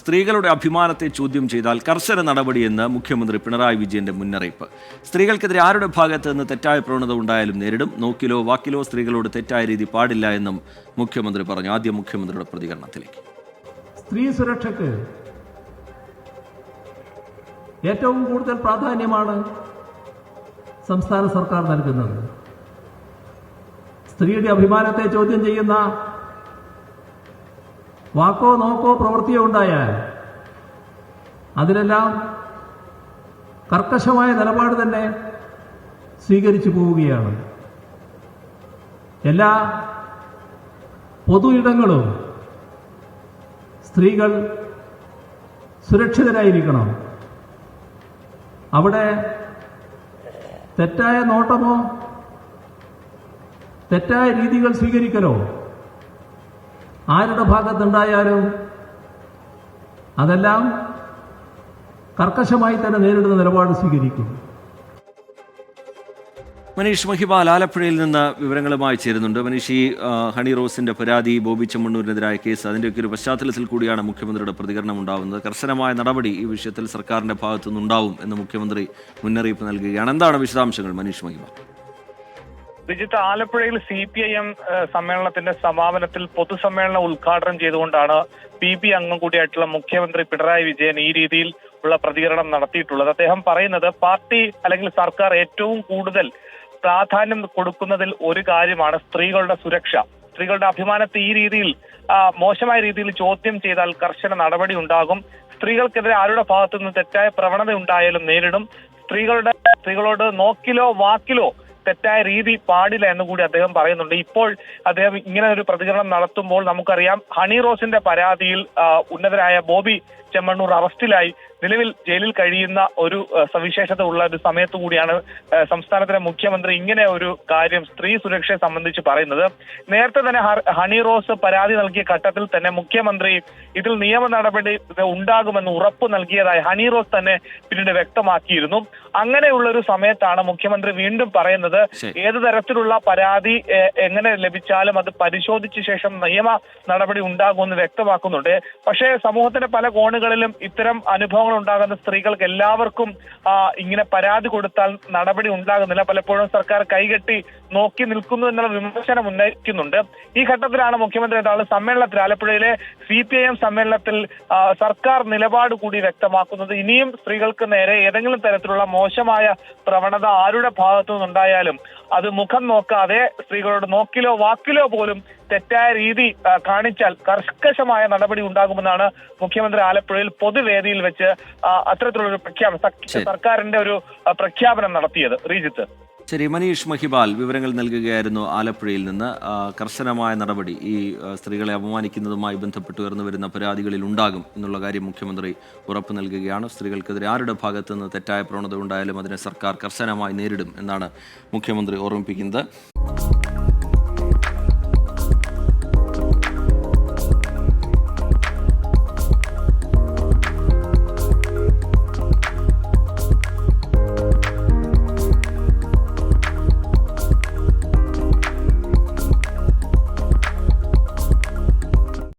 സ്ത്രീകളുടെ അഭിമാനത്തെ ചോദ്യം ചെയ്താൽ കർശന നടപടിയെന്ന് മുഖ്യമന്ത്രി പിണറായി വിജയന്റെ മുന്നറിയിപ്പ്. സ്ത്രീകൾക്കെതിരെ ആരുടെ ഭാഗത്ത് നിന്ന് തെറ്റായ പ്രവണത ഉണ്ടായാലും നേരിടും. നോക്കിലോ വാക്കിലോ സ്ത്രീകളോട് തെറ്റായ രീതി പാടില്ല എന്നും മുഖ്യമന്ത്രി പറഞ്ഞു. ആദ്യം മുഖ്യമന്ത്രിയുടെ പ്രതികരണത്തിലേക്ക്. സ്ത്രീ സുരക്ഷയ്ക്ക് ഏറ്റവും കൂടുതൽ പ്രാധാന്യമാണ് സംസ്ഥാന സർക്കാർ നൽകുന്നത്. സ്ത്രീയുടെ അഭിമാനത്തെ ചോദ്യം ചെയ്യുന്ന വാക്കോ നോക്കോ പ്രവൃത്തിയോ ഉണ്ടായാൽ അതിലെല്ലാം കർക്കശമായ നിലപാട് തന്നെ സ്വീകരിച്ചു പോവുകയാണ്. എല്ലാ പൊതു ഇടങ്ങളും സ്ത്രീകൾ സുരക്ഷിതരായിരിക്കണം. അവിടെ തെറ്റായ നോട്ടമോ തെറ്റായ രീതികൾ സ്വീകരിക്കലോ ആരുടെ ഭാഗത്തുണ്ടായാലും അതെല്ലാം കർക്കശമായി തന്നെ നേരിടുന്ന നിലപാട് സ്വീകരിക്കും. മനീഷ് മഹിപാൽ ആലപ്പുഴയിൽ നിന്ന് വിവരങ്ങളുമായി ചേരുന്നുണ്ട്. മനീഷ്, ഈ ഹണി റോസിന്റെ പരാതി, ബോബി ചെമ്മണ്ണൂരിനെതിരായ കേസ്, അതിൻ്റെയൊക്കെ ഒരു പശ്ചാത്തലത്തിൽ കൂടിയാണ് മുഖ്യമന്ത്രിയുടെ പ്രതികരണം ഉണ്ടാവുന്നത്. കർശനമായ നടപടി ഈ വിഷയത്തിൽ സർക്കാരിന്റെ ഭാഗത്തുനിന്നുണ്ടാവും എന്ന് മുഖ്യമന്ത്രി മുന്നറിയിപ്പ് നൽകുകയാണ്. എന്താണ് വിശദാംശങ്ങൾ മനീഷ് മഹിപാൽ? വിജിത്ത്, ആലപ്പുഴയിൽ CPIM സമ്മേളനത്തിന്റെ സമാപനത്തിൽ പൊതുസമ്മേളനം ഉദ്ഘാടനം ചെയ്തുകൊണ്ടാണ് PB അംഗം കൂടിയായിട്ടുള്ള മുഖ്യമന്ത്രി പിണറായി വിജയൻ ഈ രീതിയിൽ ഉള്ള പ്രതികരണം നടത്തിയിട്ടുള്ളത്. അദ്ദേഹം പറയുന്നത് പാർട്ടി അല്ലെങ്കിൽ സർക്കാർ ഏറ്റവും കൂടുതൽ പ്രാധാന്യം കൊടുക്കുന്നതിൽ ഒരു കാര്യമാണ് സ്ത്രീകളുടെ സുരക്ഷ. സ്ത്രീകളുടെ അഭിമാനത്തെ ഈ രീതിയിൽ മോശമായ രീതിയിൽ ചോദ്യം ചെയ്താൽ കർശന നടപടി ഉണ്ടാകും. സ്ത്രീകൾക്കെതിരെ ആരുടെ ഭാഗത്തു നിന്ന് തെറ്റായ പ്രവണത ഉണ്ടായാലും നേരിടും. സ്ത്രീകളോട് നോക്കിലോ വാക്കിലോ തെറ്റായ രീതി പാടില്ല എന്നുകൂടി അദ്ദേഹം പറയുന്നുണ്ട്. ഇപ്പോൾ അദ്ദേഹം ഇങ്ങനെ ഒരു പ്രതികരണം നടത്തുമ്പോൾ നമുക്കറിയാം, ഹണി റോസിന്റെ പരാതിയിൽ ഉന്നതരായ ബോബി ചെമ്മണ്ണൂർ അറസ്റ്റിലായി നിലവിൽ ജയിലിൽ കഴിയുന്ന ഒരു സവിശേഷത ഉള്ള ഒരു സമയത്തു കൂടിയാണ് സംസ്ഥാനത്തിലെ മുഖ്യമന്ത്രി ഇങ്ങനെ ഒരു കാര്യം സ്ത്രീ സുരക്ഷയെ സംബന്ധിച്ച് പറയുന്നത്. നേരത്തെ തന്നെ ഹണി റോസ് പരാതി നൽകിയ ഘട്ടത്തിൽ തന്നെ മുഖ്യമന്ത്രി ഇതിൽ നിയമ നടപടി ഉണ്ടാകുമെന്ന് ഉറപ്പ് നൽകിയതായി ഹണി റോസ് തന്നെ പിന്നീട് വ്യക്തമാക്കിയിരുന്നു. അങ്ങനെയുള്ള ഒരു സമയത്താണ് മുഖ്യമന്ത്രി വീണ്ടും പറയുന്നത് ഏത് തരത്തിലുള്ള പരാതി എങ്ങനെ ലഭിച്ചാലും അത് പരിശോധിച്ച ശേഷം നിയമ നടപടി ഉണ്ടാകുമെന്ന് വ്യക്തമാക്കുന്നുണ്ട്. പക്ഷേ സമൂഹത്തിന്റെ പല കോണുകളിലും ഇത്തരം അനുഭവങ്ങൾ ഉണ്ടാകുന്ന സ്ത്രീകൾക്ക് എല്ലാവർക്കും ഇങ്ങനെ പരാതി കൊടുത്താൽ നടപടി ഉണ്ടാകുന്നില്ല. പലപ്പോഴും സർക്കാർ കൈകെട്ടി നോക്കി നിൽക്കുന്നു എന്നുള്ള വിമർശനം ഉന്നയിക്കുന്നുണ്ട്. ഈ ഘട്ടത്തിലാണ് മുഖ്യമന്ത്രി സമ്മേളനത്തിൽ, ആലപ്പുഴയിലെ CPIM സമ്മേളനത്തിൽ സർക്കാർ നിലപാട് കൂടി വ്യക്തമാക്കുന്നത്. ഇനിയും സ്ത്രീകൾക്ക് നേരെ ഏതെങ്കിലും തരത്തിലുള്ള മോശമായ പ്രവണത ആരുടെ ഭാഗത്തു നിന്നുണ്ടായാലും അത് മുഖം നോക്കാതെ സ്ത്രീകളോട് നോക്കിലോ വാക്കിലോ പോലും തെറ്റായ രീതി കാണിച്ചാൽ കർക്കശമായ നടപടി ഉണ്ടാകുമെന്നാണ് മുഖ്യമന്ത്രി ആലപ്പുഴയിൽ പൊതുവേദിയിൽ വെച്ച് അത്തരത്തിലുള്ളൊരു സർക്കാരിന്റെ ഒരു പ്രഖ്യാപനം നടത്തിയത്. ശ്രീജിത്ത്. ശരി, മനീഷ് മഹിപാൽ വിവരങ്ങൾ നൽകുകയായിരുന്നു ആലപ്പുഴയിൽ നിന്ന്. കർശനമായ നടപടി ഈ സ്ത്രീകളെ അപമാനിക്കുന്നതുമായി ബന്ധപ്പെട്ട് ഉയർന്നു വരുന്ന പരാതികളിൽ ഉണ്ടാകും എന്നുള്ള കാര്യം മുഖ്യമന്ത്രി ഉറപ്പ് നൽകുകയാണ്. സ്ത്രീകൾക്കെതിരെ ആരുടെ ഭാഗത്തു നിന്ന് തെറ്റായ പ്രവണത ഉണ്ടായാലും അതിനെ സർക്കാർ കർശനമായി നേരിടും എന്നാണ് മുഖ്യമന്ത്രി ഓർമ്മിപ്പിക്കുന്നത്.